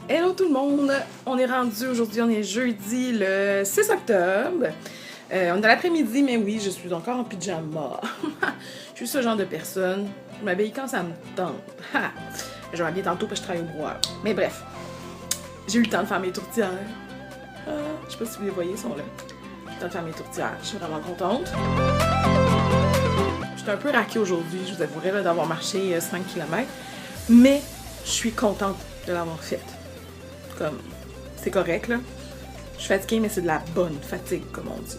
Hello tout le monde! On est rendu aujourd'hui, on est jeudi le 6 octobre. On est dans l'après-midi, mais oui, je suis encore en pyjama. Je suis ce genre de personne. Je m'habille quand ça me tente. Je vais m'habiller tantôt parce que je travaille au brouhaha. Mais bref, j'ai eu le temps de faire mes tourtières. Je sais pas si vous les voyez, ils sont là. J'ai eu le temps de faire mes tourtières. Je suis vraiment contente. J'étais un peu raquée aujourd'hui, je vous avouerai, d'avoir marché 5 km. Mais je suis contente de l'avoir faite. Comme, c'est correct, là. Je suis fatiguée, mais c'est de la bonne fatigue, comme on dit.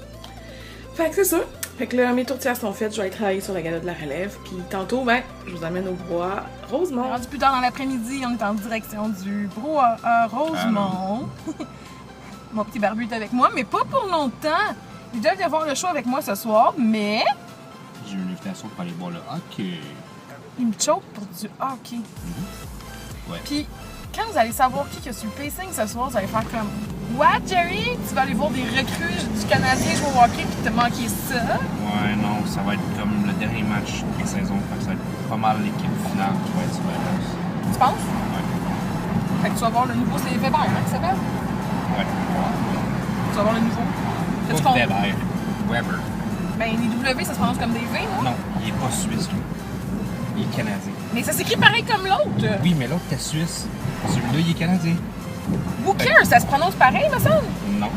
Fait que c'est ça. Fait que là, mes tourtières sont faites, je vais aller travailler sur la gala de la relève. Puis tantôt, ben, je vous amène au brouhaha Rosemont. Rendu plus tard dans l'après-midi, on est en direction du brouhaha Rosemont. Mon petit barbu est avec moi, mais pas pour longtemps. Il doit venir voir le show avec moi ce soir, mais... J'ai une invitation pour aller voir le hockey. Il me choque pour du hockey. Ouais. Puis, quand vous allez savoir qui a sur le pacing ce soir, vous allez faire comme What, Jerry? Tu vas aller voir des recrues du Canadien jouer au hockey puis t'as manqué ça? Ouais, non, ça va être comme le dernier match de la saison. Fait que ça va être pas mal l'équipe finale qui va être sur la place. Tu penses? Ouais. Fait que tu vas voir le nouveau, c'est Weber, hein, qui s'appelle? Ouais. Tu vas voir le nouveau. Fais-tu Pas compte? Weber. Weber. Ben, les W, ça se prononce comme des V, non? Non, il est pas suisse, lui. Il est canadien. Mais ça s'écrit pareil comme l'autre. Oui, mais l'autre était suisse. Celui-là, il est canadien. Who cares? Ça se prononce pareil, me semble? Non.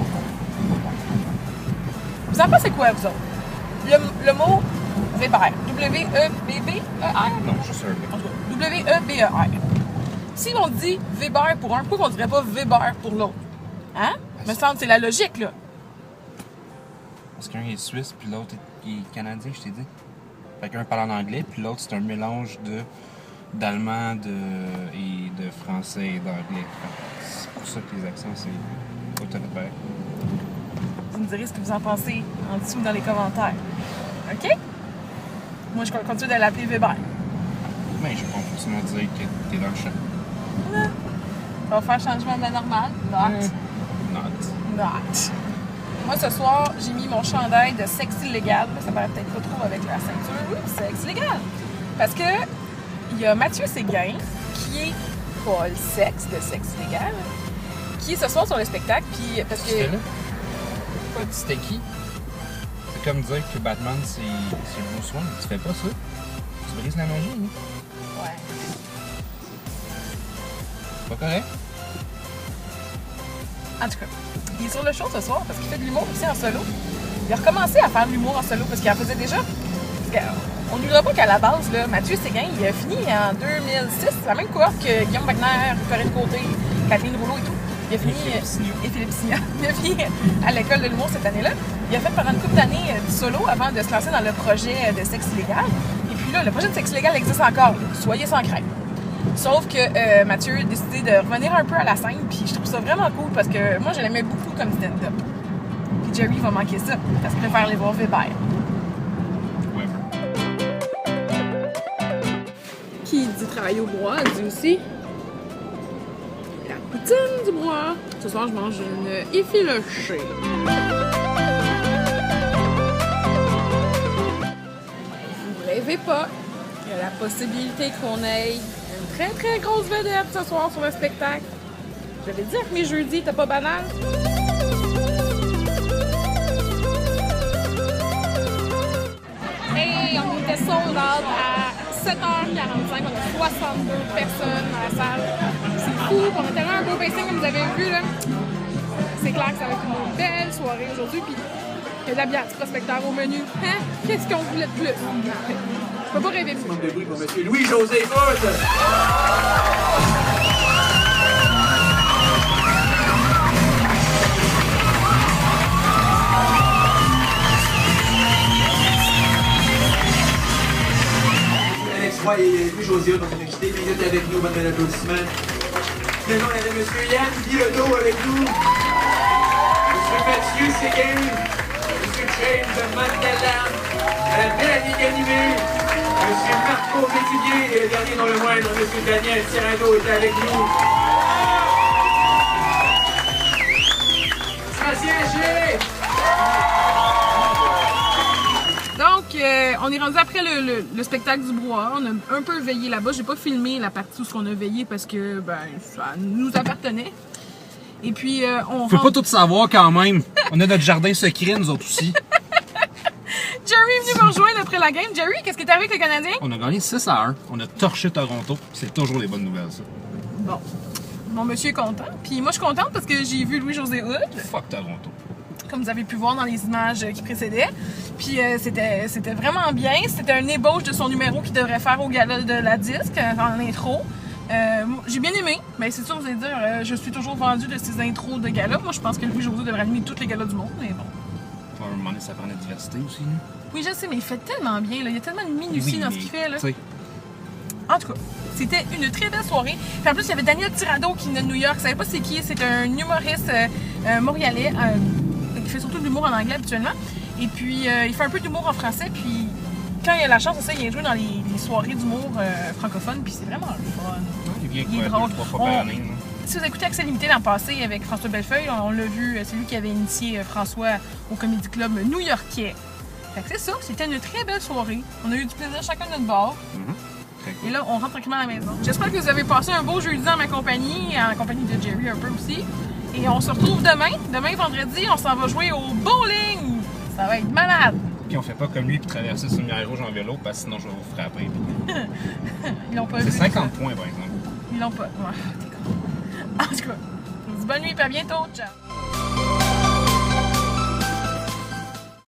Vous en pensez quoi, vous autres? Le mot Weber. W-E-B-B-E-R? Non, je suis sûr. W-E-B-E-R. Si on dit Weber pour un, pourquoi on dirait pas Weber pour l'autre? Hein? Me semble que c'est la logique, là. Parce qu'un est suisse, puis l'autre est canadien, je t'ai dit. Fait qu'un parle en anglais, puis l'autre, c'est un mélange d'allemand et de français et d'anglais. C'est pour ça que les accents, c'est pas tout à fait pareil. Vous me direz ce que vous en pensez en dessous dans les commentaires. OK? Moi, je continue de l'appeler Weber. Mais je vais pas forcément dire que t'es dans le champ. On va faire changement de la normale. Not. Not. Moi, ce soir, j'ai mis mon chandail de sexe illégal. Ça paraît peut-être pas trop avec la ceinture. Oui, sexe illégal. Parce que il y a Mathieu Séguin, qui est pas le sexe de sexe illégal, qui est ce soir sur le spectacle. Puis parce que... C'était qui? C'est comme dire que Batman, c'est Bruce Wayne. Tu fais pas ça. Tu brises la magie, hein? Ouais. Pas correct? En tout cas, il est sur le show ce soir parce qu'il fait de l'humour aussi en solo. Il a recommencé à faire de l'humour en solo parce qu'il en faisait déjà. On ne dira pas qu'à la base, là, Mathieu Séguin, il a fini en 2006, la même cohorte que Guillaume Wagner, Corinne Côté, Kathleen Rouleau et tout. Il a fini. Et Philippe Signon. Il a fini à l'école de l'humour cette année-là. Il a fait pendant une couple d'années du solo avant de se lancer dans le projet de sexe illégal. Et puis là, le projet de sexe illégal existe encore. Soyez sans crainte. Sauf que Mathieu a décidé de revenir un peu à la scène, puis je trouve ça vraiment cool parce que moi, je l'aimais beaucoup comme stand-up. Puis Jerry va manquer ça parce qu'il préfère aller voir Weber. Qui dit travailler au brouhaha dit aussi la poutine du brouhaha. Ce soir, je mange une effilochée. Vous rêvez pas, il y a la possibilité qu'on ait une très très grosse vedette ce soir sur le spectacle. Je vais dire que mes jeudis étaient pas banals. Hey, on était sold out à 7h45, on a 62 personnes dans la salle. C'est fou, on a tellement un beau pacing comme vous avez vu là. C'est clair que ça va être une belle soirée aujourd'hui, puis il y a de la bière prospecteur au menu. Hein? Qu'est-ce qu'on voulait de plus? Je peux pas rêver plus. De bruit pour M. Louis-José Hood. Alex Roy et Louis-José Hood, on a quitté minutes avec nous, bonne applaudissement. Maintenant, on avait M. Yann Bilodeau avec nous. M. Mathieu Séguin. M. James Mandela. Mme Mélanie Ganimé. M. Marco Métivier et le dernier dans le moindre, M. Daniel Tirado est avec nous. Sébastien Haché! Donc, on est rendu après le spectacle du brouhaha. On a un peu veillé là-bas. J'ai pas filmé la partie où on a veillé parce que ça nous appartenait. Et puis, on Faut pas tout savoir quand même. On a notre jardin secret, nous autres aussi. Jerry est venu me rejoindre après la game. Jerry, qu'est-ce qui est arrivé avec le Canadien? On a gagné 6-1. On a torché Toronto. C'est toujours des bonnes nouvelles, ça. Bon. Mon monsieur est content. Puis moi, je suis contente parce que j'ai vu Louis-José Hood, Fuck Toronto. comme vous avez pu voir dans les images qui précédaient. Puis c'était vraiment bien. C'était un ébauche de son numéro qu'il devrait faire au gala de la disque, en intro. J'ai bien aimé. Mais c'est sûr, vous allez dire, je suis toujours vendue de ces intros de gala. Moi, je pense que Louis-José devrait animer tous les galas du monde, mais bon. On va demander ça prend la diversité aussi. Là. Oui, je sais, mais il fait tellement bien. Là. Il y a tellement de minutie dans ce qu'il fait. Là. T'sais. En tout cas, c'était une très belle soirée. Puis en plus, il y avait Daniel Tirado qui venait de New York. Je savais pas c'est qui. C'est un humoriste montréalais qui fait surtout de l'humour en anglais habituellement. Et puis, il fait un peu d'humour en français. Puis, quand il a la chance, ça, il vient jouer dans les soirées d'humour francophones. Puis, c'est vraiment le fun. Il est drôle. 3 fois par année. Si vous écoutez Accès Limité l'an passé avec François Bellefeuille, on l'a vu, c'est lui qui avait initié François au Comedy Club new-yorkais. Fait que c'est ça, c'était une très belle soirée. On a eu du plaisir chacun de notre bord. Très cool. Et là, on rentre tranquillement à la maison. J'espère que vous avez passé un beau jeudi en ma compagnie, en compagnie de Jerry un peu aussi. Et on se retrouve demain. Demain, vendredi, on s'en va jouer au bowling. Ça va être malade. Puis on fait pas comme lui pour traverser sur une lumière rouge en vélo parce que sinon je vais vous frapper. Ils l'ont pas vu. C'est 50 points par exemple. Ils l'ont pas. Ouais, t'es con. En tout cas, je vous dis bonne nuit et à bientôt. Ciao.